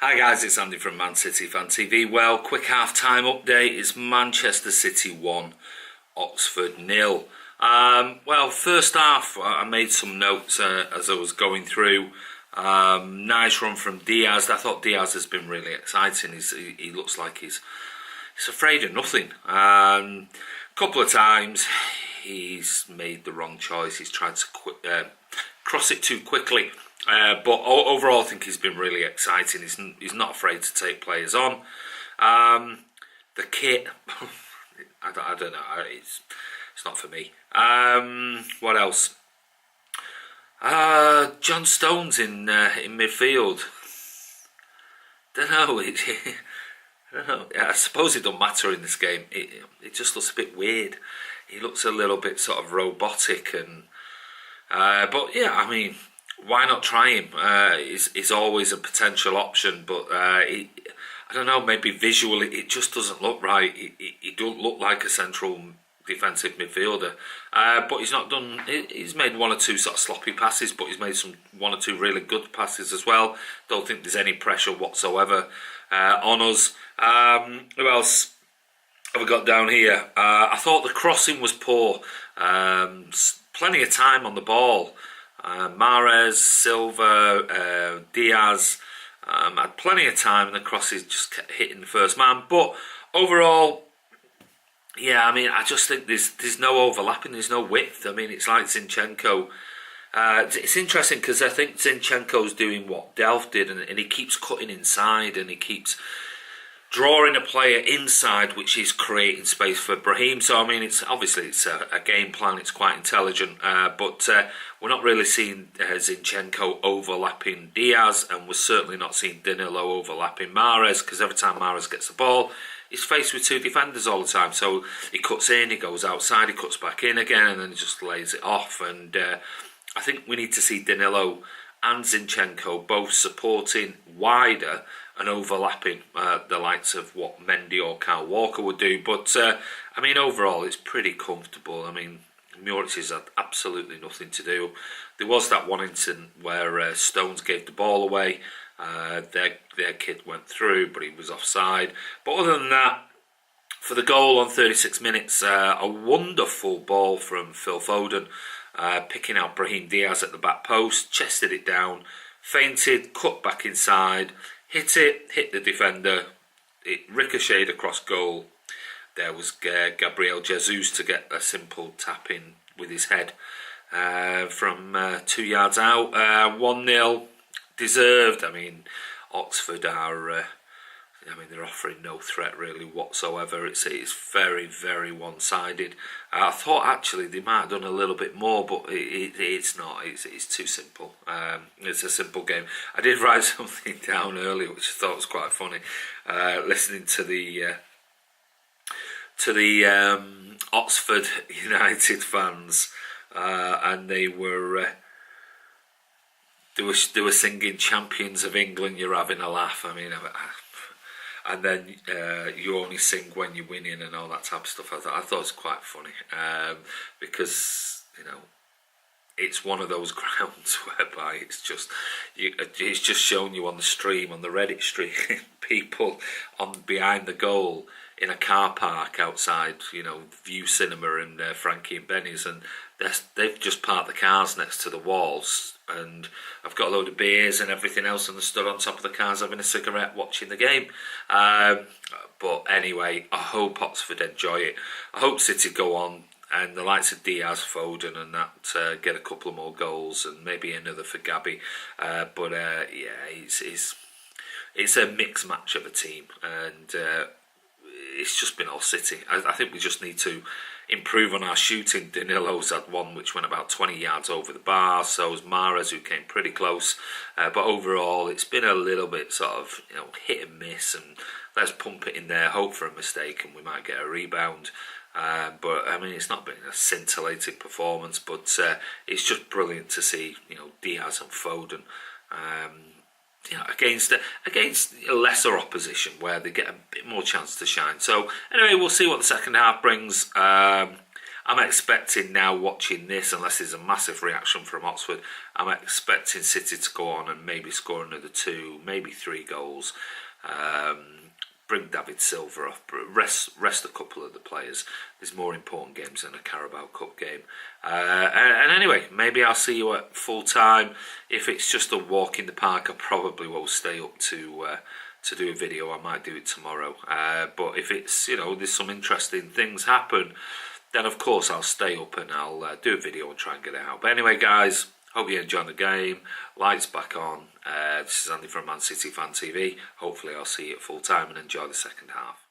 Hi guys, it's Andy from Man City Fan TV. Well, quick half-time update. It's Manchester City 1, Oxford 0. Well, first half, I made some notes as I was going through. Nice run from Diaz. I thought Diaz has been really exciting. He looks like he's afraid of nothing. A couple of times he's made the wrong choice. He's tried to cross it too quickly. But overall, I think he's been really exciting. He's not afraid to take players on. The kit, I don't know. It's not for me. What else? John Stones in midfield. Don't know. I don't know. I suppose it don't matter in this game. It just looks a bit weird. He looks a little bit sort of robotic and. But yeah, I mean. Why not try him? He's always a potential option, but I don't know, maybe visually it just doesn't look right. He don't look like a central defensive midfielder. But he's not done. He's made one or two sort of sloppy passes, but he's made one or two really good passes as well. Don't think there's any pressure whatsoever on us. Who else have we got down here? I thought the crossing was poor. Plenty of time on the ball. Mahrez, Silva, Diaz had plenty of time and the crosses just kept hitting the first man. But overall, yeah, I mean, I just think there's no overlapping, there's no width. I mean, it's like Zinchenko. It's interesting because I think Zinchenko's doing what Delph did and he keeps cutting inside and he keeps drawing a player inside, which is creating space for Brahim. So I mean, it's a game plan. It's quite intelligent, but we're not really seeing Zinchenko overlapping Diaz, and we're certainly not seeing Danilo overlapping Mahrez, because every time Mahrez gets the ball, he's faced with two defenders all the time. So he cuts in, he goes outside, he cuts back in again, and then he just lays it off. And I think we need to see Danilo and Zinchenko both supporting wider and overlapping the likes of what Mendy or Kyle Walker would do. But, I mean, overall, it's pretty comfortable. I mean, Muric has had absolutely nothing to do. There was that one incident where Stones gave the ball away. Their kid went through, but he was offside. But other than that, for the goal on 36 minutes, a wonderful ball from Phil Foden, picking out Brahim Diaz at the back post, chested it down, feinted, cut back inside, hit the defender, it ricocheted across goal. There was Gabriel Jesus to get a simple tap in with his head from 2 yards out. 1-0, deserved. I mean, Oxford are... they're offering no threat really whatsoever. It's very, very one-sided. I thought actually they might have done a little bit more, but it's not. It's too simple. It's a simple game. I did write something down earlier, which I thought was quite funny. Listening to the Oxford United fans, and they were singing "Champions of England." You're having a laugh. I mean. And then you only sing when you're winning and all that type of stuff. I thought it was quite funny because it's one of those grounds whereby it's just showing you on the stream, on the Reddit stream, people behind the goal in a car park outside, View Cinema and Frankie and Benny's, and they've just parked the cars next to the walls, and I've got a load of beers and everything else, and they're stood on top of the cars having a cigarette watching the game. But anyway, I hope Oxford enjoy it. I hope City go on, and the likes of Diaz, Foden and that get a couple of more goals, and maybe another for Gabby. But it's a mixed match of a team, and it's just been all City. I think we just need to improve on our shooting. Danilo's had one which went about 20 yards over the bar, so was Mahrez, who came pretty close. But overall, it's been a little bit sort of hit and miss, and let's pump it in there, hope for a mistake, and we might get a rebound. But I mean, it's not been a scintillating performance, but it's just brilliant to see Diaz and Foden. Against a lesser opposition where they get a bit more chance to shine. So anyway, we'll see what the second half brings. I I'm expecting now, watching this, unless there's a massive reaction from Oxford, I'm expecting City to go on and maybe score another 2, maybe 3 goals. Bring David Silva off, rest a couple of the players. There's more important games than a Carabao Cup game. And anyway, maybe I'll see you at full time. If it's just a walk in the park, I probably will stay up to do a video. I might do it tomorrow. But if it's, there's some interesting things happen, then of course I'll stay up and I'll do a video and try and get it out. But anyway, guys, hope you enjoyed the game. Lights back on. This is Andy from Man City Fan TV. Hopefully I'll see you at full time and enjoy the second half.